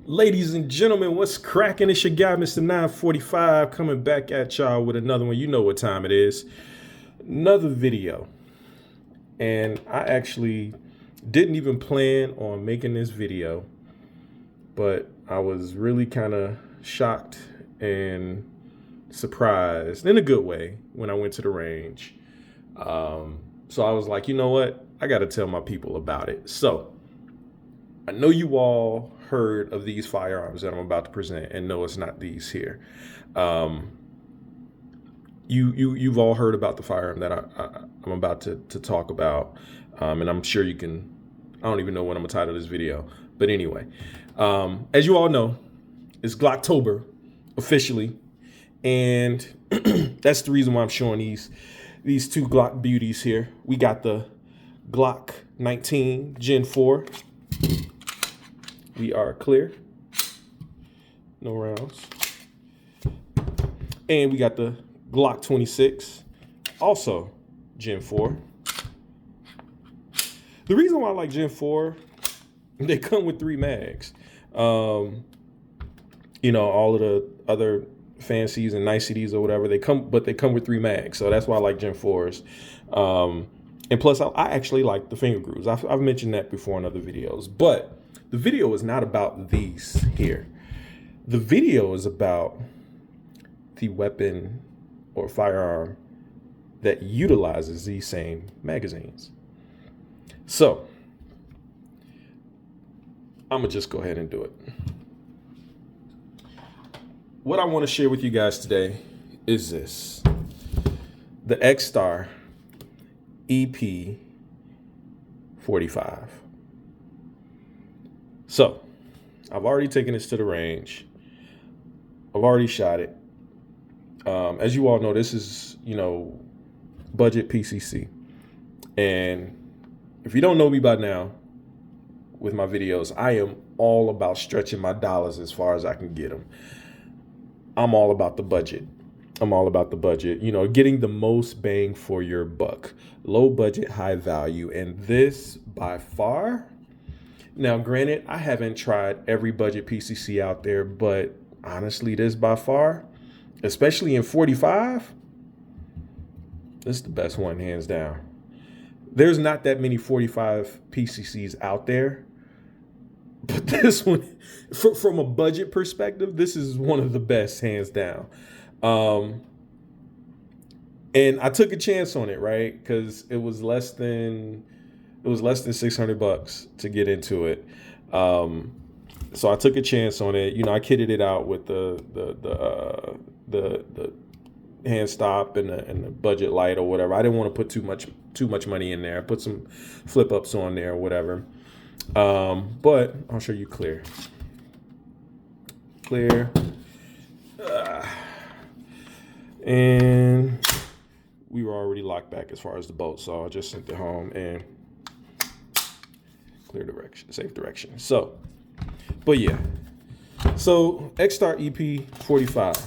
Ladies and gentlemen, what's cracking? It's your guy, Mr. 945, coming back at y'all with another one. You know what time it is. Another video. And I actually didn't even plan on making this video, but I was really kind of shocked and surprised in a good way when I went to the range. So I was like, you know what? I got to tell my people about it. So I know you all heard of these firearms that I'm about to present, and no, it's not these here. You've all heard about the firearm that I'm about to talk about, and I'm sure you can. I don't even know what I'm gonna title this video, but anyway, as you all know, it's Glocktober officially, and that's the reason why I'm showing these two Glock beauties here. We got the Glock 19 Gen 4. We are clear. No rounds. And we got the Glock 26, also Gen 4. The reason why I like Gen 4, they come with 3 mags. You know, all of the other fancies and niceties or whatever, they come with 3 mags. So that's why I like Gen 4s. And plus, I actually like the finger grooves. I've mentioned that before in other videos, but the video is not about these here. The video is about the weapon or firearm that utilizes these same magazines. So I'm gonna just go ahead and do it. What I want to share with you guys today is this: the Extar Ep45. So, I've already taken this to the range. I've already shot it. As you all know, this is, Budget PCC. And if you don't know me by now with my videos, I am all about stretching my dollars as far as I can get them. I'm all about the budget. Getting the most bang for your buck. Low budget, high value. And this, by far. Now, granted, I haven't tried every budget PCC out there, but honestly, this by far, especially in 45, this is the best one, hands down. There's not that many 45 PCCs out there, but this one, from a budget perspective, this is one of the best, hands down. And I took a chance on it, right? Because it was less than $600 to get into it. So I took a chance on it. I kitted it out with the hand stop and the budget light or whatever. I didn't want to put too much money in there. I put some flip ups on there or whatever. But I'll show you clear. And we were already locked back as far as the bolt, so I just sent it home and clear direction, safe direction. So, but yeah. So Extar Ep45,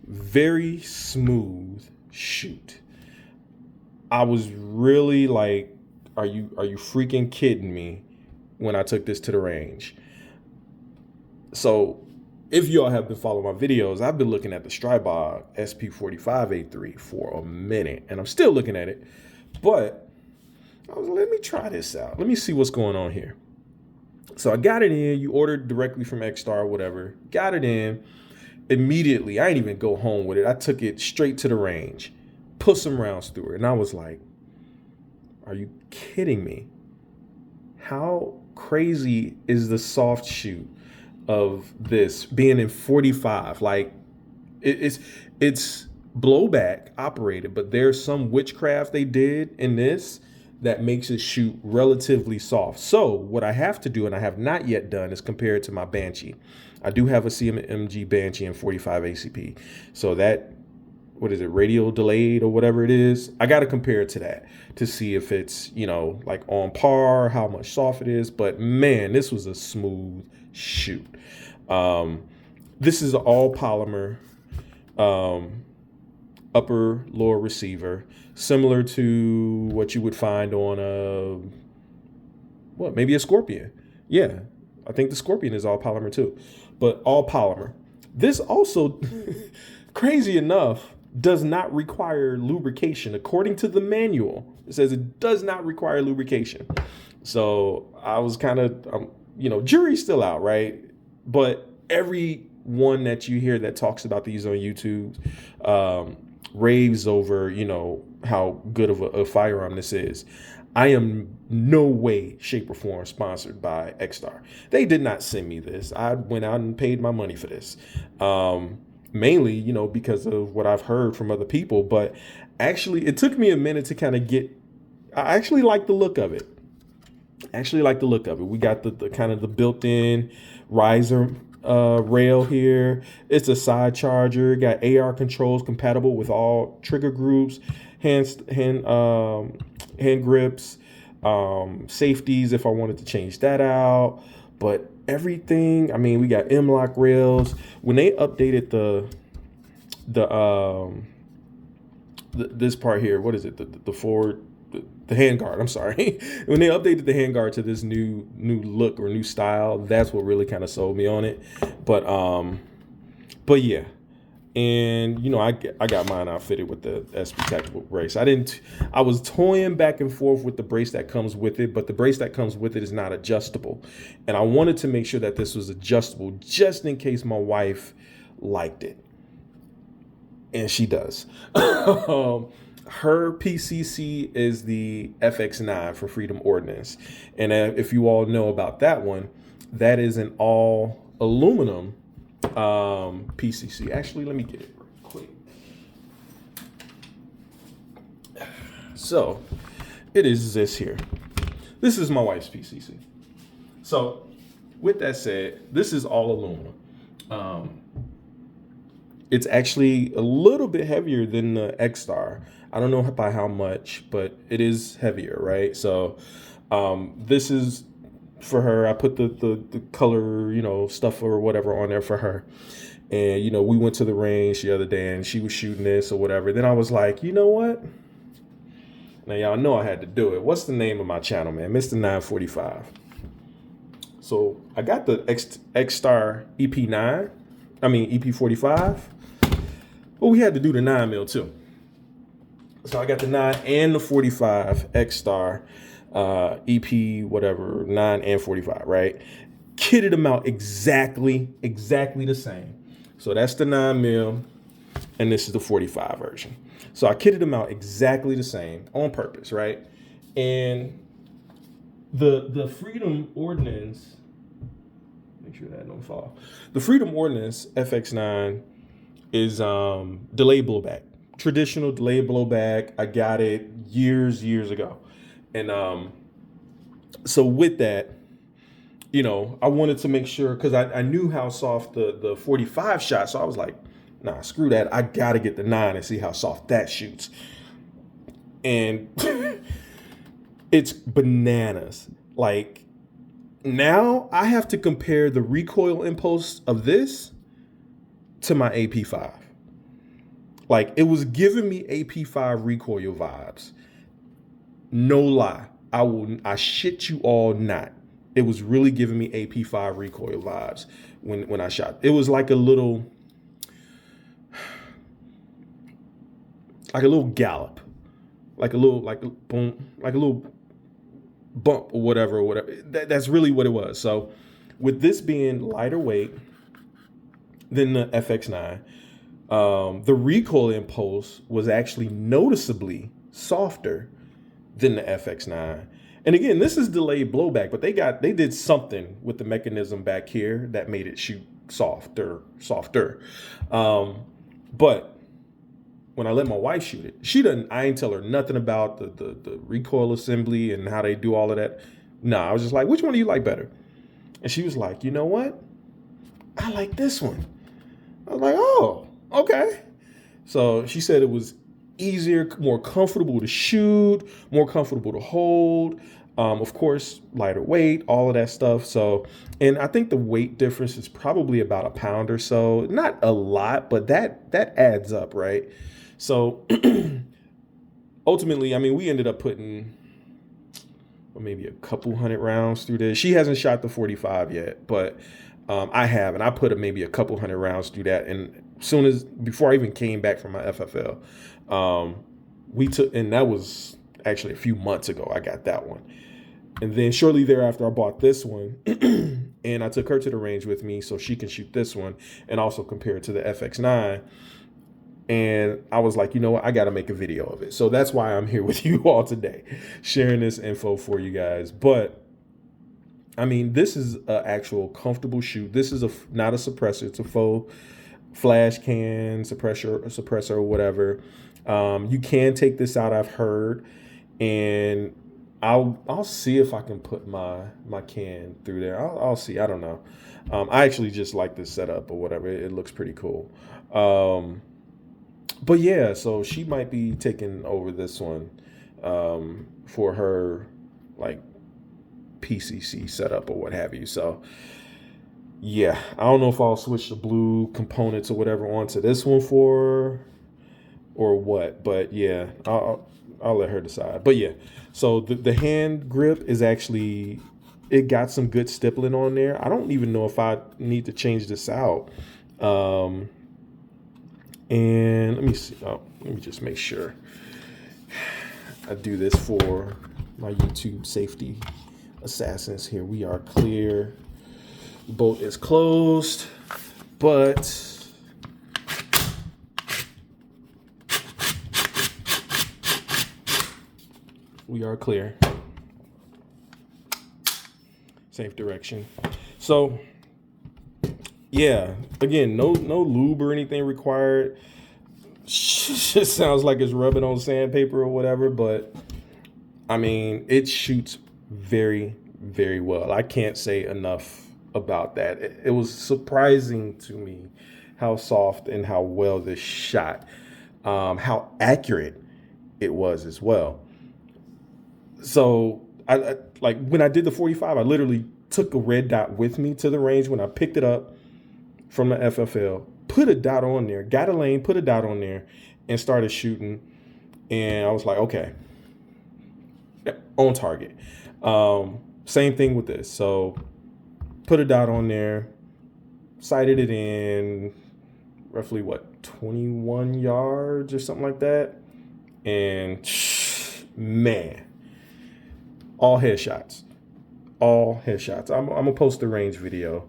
very smooth shoot. I was really like, are you freaking kidding me when I took this to the range? So if y'all have been following my videos, I've been looking at the Strybog SP45A3 for a minute, and I'm still looking at it, but let me try this out. Let me see what's going on here. So I got it in. You ordered directly from Extar, whatever. Got it in. Immediately, I didn't even go home with it. I took it straight to the range, put some rounds through it, and I was like, are you kidding me? How crazy is the soft shoot of this being in 45? Like, it's blowback operated, but there's some witchcraft they did in this that makes it shoot relatively soft. So what I have to do, and I have not yet done, is compare it to my Banshee. I do have a CMG Banshee in 45 ACP. So that, what is it, radial delayed or whatever it is, I got to compare it to that to see if it's, like on par, how much soft it is. But man, this was a smooth shoot. This is an all polymer upper lower receiver, similar to what you would find on maybe a Scorpion. Yeah, I think the Scorpion is all polymer too, but all polymer. This also, crazy enough, does not require lubrication. According to the manual, it says it does not require lubrication. So I was kind of, jury's still out, right? But everyone that you hear that talks about these on YouTube raves over, how good of a firearm this is. I am no way, shape, or form sponsored by Extar. They did not send me this. I went out and paid my money for this. Mainly, because of what I've heard from other people. But actually, it took me a minute to kind of I actually like the look of it. We got the kind of the built-in riser rail here. It's a side charger. Got AR controls compatible with all trigger groups, hand grips, safeties if I wanted to change that out. But everything, we got M-lock rails. When they updated this part here, what is it? The forward, the handguard. I'm sorry. When they updated the handguard to this new look or new style, that's what really kind of sold me on it. But yeah. And I got mine outfitted with the SP tactical brace. I was toying back and forth with the brace that comes with it, but the brace that comes with it is not adjustable. And I wanted to make sure that this was adjustable just in case my wife liked it. And she does. Her PCC is the FX9 for Freedom Ordnance. And if you all know about that one, that is an all aluminum PCC. Actually, let me get it real quick. So it is this here. This is my wife's PCC. So with that said, this is all aluminum. It's actually a little bit heavier than the Extar. I don't know by how much, but it is heavier, right? So this is for her. I put the color, stuff or whatever on there for her. And, we went to the range the other day and she was shooting this or whatever. Then I was like, you know what? Now, y'all know I had to do it. What's the name of my channel, man? Mr. 945. So I got the Extar Ep45. But we had to do the 9mm too. So I got the 9 and the 45 Extar EP, whatever, 9 and 45, right? Kitted them out exactly the same. So that's the 9mm, and this is the 45 version. So I kitted them out exactly the same on purpose, right? And the Freedom Ordnance, make sure that don't fall. The Freedom Ordnance FX9 is delayed blowback. Traditional delayed blowback. I got it years ago. And so with that, I wanted to make sure, because I knew how soft the 45 shot. So I was like, nah, screw that. I got to get the 9 and see how soft that shoots. And it's bananas. Like, now I have to compare the recoil impulse of this to my AP5. Like, it was giving me AP5 recoil vibes. No lie. I shit you all not. It was really giving me AP5 recoil vibes when I shot. It was like a little gallop, like a little boom, like a little bump or whatever. That's really what it was. So with this being lighter weight than the FX9, the recoil impulse was actually noticeably softer than the FX9. And again, this is delayed blowback, but they did something with the mechanism back here that made it shoot softer. But when I let my wife shoot it, I ain't tell her nothing about the recoil assembly and how they do all of that. I was just like, which one do you like better? And she was like, you know what? I like this one. I was like, oh, okay. So she said it was easier, more comfortable to shoot, more comfortable to hold. Of course, lighter weight, all of that stuff. So, and I think the weight difference is probably about a pound or so. Not a lot, but that adds up, right? So ultimately, we ended up putting, maybe a couple hundred rounds through this. She hasn't shot the 45 yet, but I have, and I put maybe a couple hundred rounds through that. And before I even came back from my FFL, and that was actually a few months ago, I got that one. And then shortly thereafter, I bought this one and I took her to the range with me so she can shoot this one and also compare it to the FX9. And I was like, you know what? I got to make a video of it. So that's why I'm here with you all today, sharing this info for you guys. But I mean, this is an actual comfortable shoot. This is not a suppressor. It's a faux flash can suppressor or whatever. You can take this out, I've heard, and I'll see if I can put my can through there. I'll see. I don't know. I actually just like this setup or whatever. It looks pretty cool. But yeah, so she might be taking over this one for her like PCC setup or what have you. So yeah, I don't know if I'll switch the blue components or whatever onto this one or what, but yeah, I'll let her decide. But yeah, so the hand grip is actually, it got some good stippling on there. I don't even know if I need to change this out. And let me see. Oh, let me just make sure I do this for my YouTube safety assassins here. We are clear. The bolt is closed, but we are clear. Safe direction. So yeah, again, no lube or anything required. Just sounds like it's rubbing on sandpaper or whatever, but I mean, it shoots very, very well. I can't say enough about that. It was surprising to me how soft and how well this shot, how accurate it was as well. So I like when I did the 45, I literally took a red dot with me to the range when I picked it up from the FFL, put a dot on there, got a lane, put a dot on there, and started shooting. And I was like, okay, on target. Same thing with this. So put a dot on there, sighted it in roughly 21 yards or something like that. And man, all headshots. I'm gonna post the range video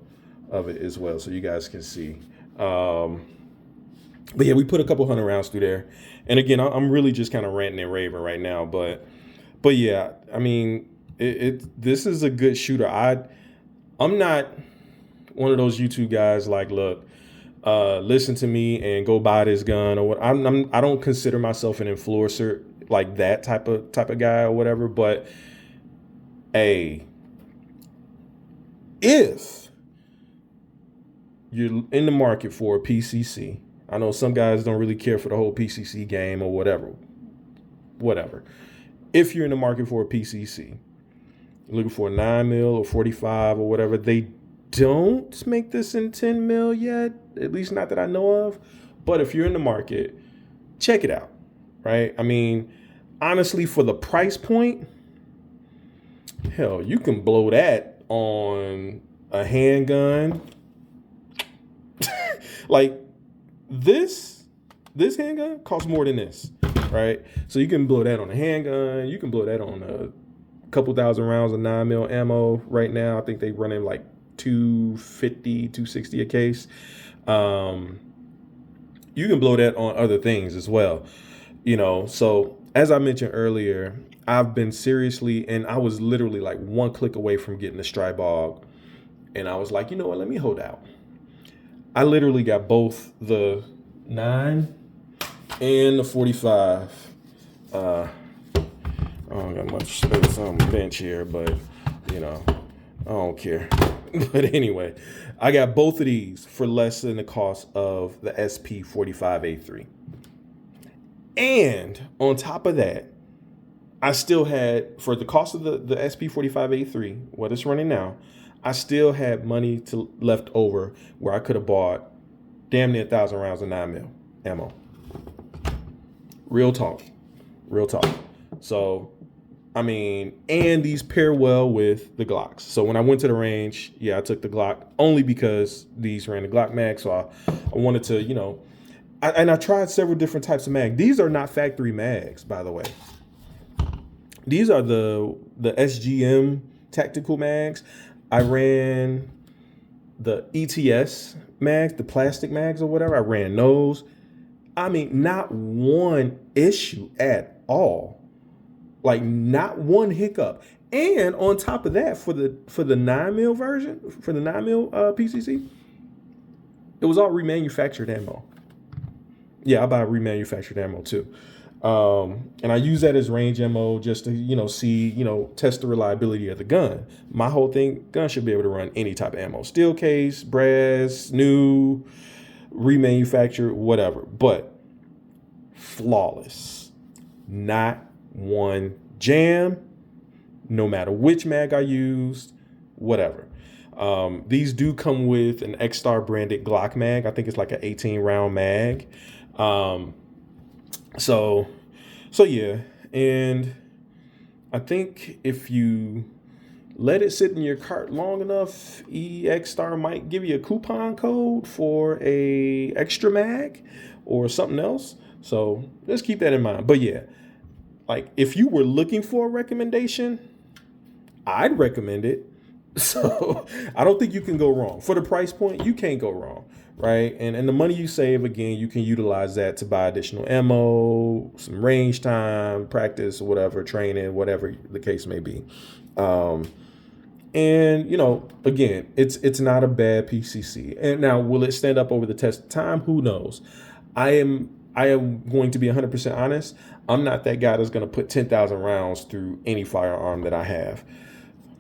of it as well so you guys can see. But yeah, we put a couple hundred rounds through there. And again, I'm really just kind of ranting and raving right now, but yeah, I mean, this is a good shooter. I'm not one of those YouTube guys like, look, listen to me and go buy this gun or what. I don't consider myself an influencer like that type of guy or whatever, but hey, if you're in the market for a PCC, I know some guys don't really care for the whole PCC game or whatever. If you're in the market for a PCC, looking for a 9mm or 45 or whatever, they don't make this in 10mm yet, at least not that I know of. But if you're in the market, check it out, right? I mean, honestly, for the price point, hell, you can blow that on a handgun. Like this handgun costs more than this, right? So you can blow that on a handgun. You can blow that on a couple thousand rounds of 9mm ammo right now. I think they run in like $250, $260 a case. You can blow that on other things as well, you know. So as I mentioned earlier, I've been seriously, and I was literally like one click away from getting the Strybog, and I was like, you know what, let me hold out. I literally got both the 9 and the 45. I don't got much space on the bench here, but you know, I don't care. But anyway, I got both of these for less than the cost of the SP45A3. And on top of that, I still had, for the cost of the SP45A3, what it's running now, I still had money left over where I could have bought damn near 1,000 rounds of 9mm ammo. Real talk. So I mean, and these pair well with the Glocks. So when I went to the range, yeah, I took the Glock only because these ran the Glock mag. So I wanted to, you know, I tried several different types of mag. These are not factory mags, by the way. These are the SGM tactical mags. I ran the ETS mags, the plastic mags or whatever. I ran those. I mean, not one issue at all. Like not one hiccup. And on top of that, for the 9mm version, for the 9mm PCC, it was all remanufactured ammo. Yeah, I buy remanufactured ammo too. And I use that as range ammo just to, you know, see, you know, test the reliability of the gun. My whole thing, gun should be able to run any type of ammo. Steel case, brass, new, remanufactured, whatever. But flawless. Not one jam, no matter which mag I used, whatever. These do come with an Extar branded Glock mag. I think it's like an 18 round mag. So yeah. And I think if you let it sit in your cart long enough, Extar might give you a coupon code for a extra mag or something else. So let's keep that in mind. But yeah, like if you were looking for a recommendation, I'd recommend it. So I don't think you can go wrong. For the price point, you can't go wrong, right? And the money you save, again, you can utilize that to buy additional ammo, some range time, practice, whatever, training, whatever the case may be. And, you know, again, it's not a bad PCC. And now, will it stand up over the test of time? Who knows? I am going to be 100% honest. I'm not that guy that's going to put 10,000 rounds through any firearm that I have.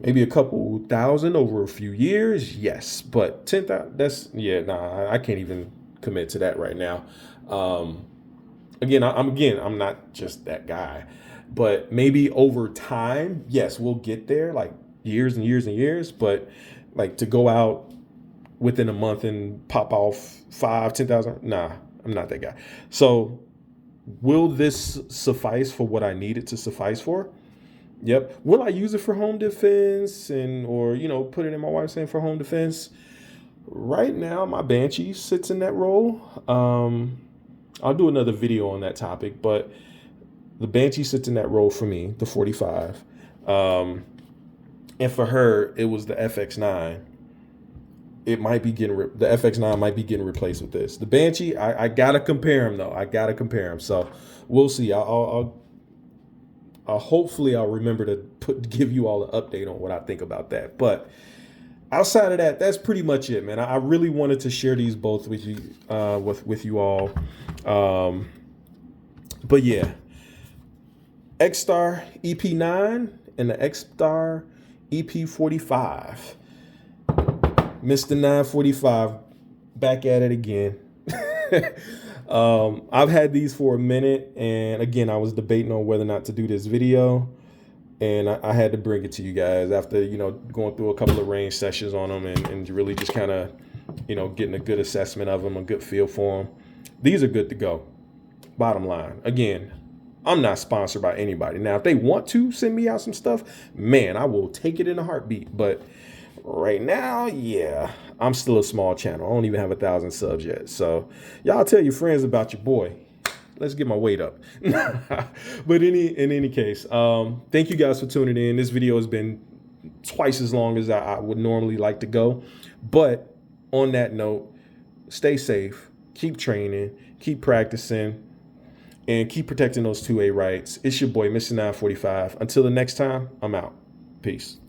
Maybe a couple thousand over a few years, yes. But 10,000, that's, yeah, nah, I can't even commit to that right now. I'm not just that guy. But maybe over time, yes, we'll get there, like years and years and years. But like to go out within a month and pop off 10,000, nah, I'm not that guy. So will this suffice for what I need it to suffice for? Yep. Will I use it for home defense or, you know, put it in my wife's hand for home defense? Right now, my Banshee sits in that role. I'll do another video on that topic, but the Banshee sits in that role for me, the 45. And for her, it was the FX9. It might be getting the FX9 might be getting replaced with this. The Banshee, I gotta compare them though. I gotta compare them. So we'll see. Hopefully I'll remember to give you all an update on what I think about that. But outside of that, that's pretty much it, man. I really wanted to share these both with you, with you all. But yeah, Extar Ep9 and the Extar Ep45. Mr. 945 back at it again. I've had these for a minute, and again, I was debating on whether or not to do this video, and I had to bring it to you guys after, you know, going through a couple of range sessions on them and really just kind of, you know, getting a good assessment of them, a good feel for them. These are good to go. Bottom line, again, I'm not sponsored by anybody. Now, if they want to send me out some stuff, man, I will take it in a heartbeat. But right now, yeah, I'm still a small channel. I don't even have 1,000 subs yet. So y'all tell your friends about your boy. Let's get my weight up. But in any case, thank you guys for tuning in. This video has been twice as long as I would normally like to go. But on that note, stay safe, keep training, keep practicing, and keep protecting those 2A rights. It's your boy, Mr. 945. Until the next time, I'm out. Peace.